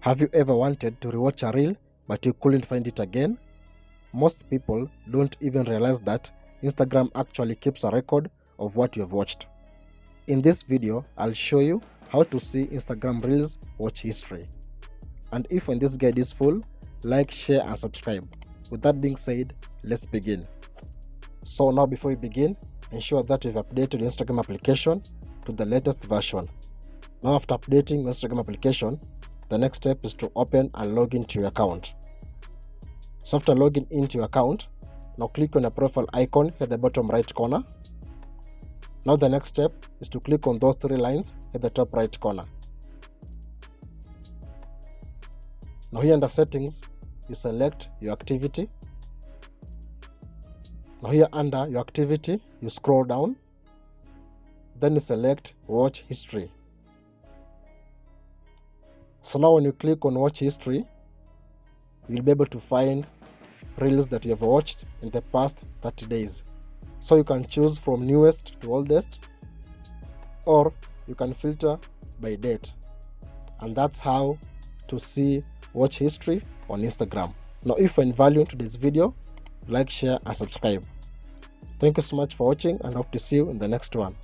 Have you ever wanted to rewatch a reel but you couldn't find it again? Most people don't even realize that Instagram actually keeps a record of what you've watched. In this video, I'll show you how to see Instagram Reels watch history. And if you find this guide useful, like, share and subscribe. With that being said, let's begin. So now before we begin, ensure that you've updated your Instagram application to the latest version. Now after updating your Instagram application, the next step is to open and log into your account. So after logging into your account, now click on the profile icon at the bottom right corner. Now the next step is to click on those three lines at the top right corner. Now here under settings, you select your activity. Now here under your activity, you scroll down. Then you select watch history. So now when you click on watch history, you'll be able to find reels that you have watched in the past 30 days. So you can choose from newest to oldest, or you can filter by date. And that's how to see watch history on Instagram. Now if you find value in today's video, like, share and subscribe. Thank you so much for watching and hope to see you in the next one.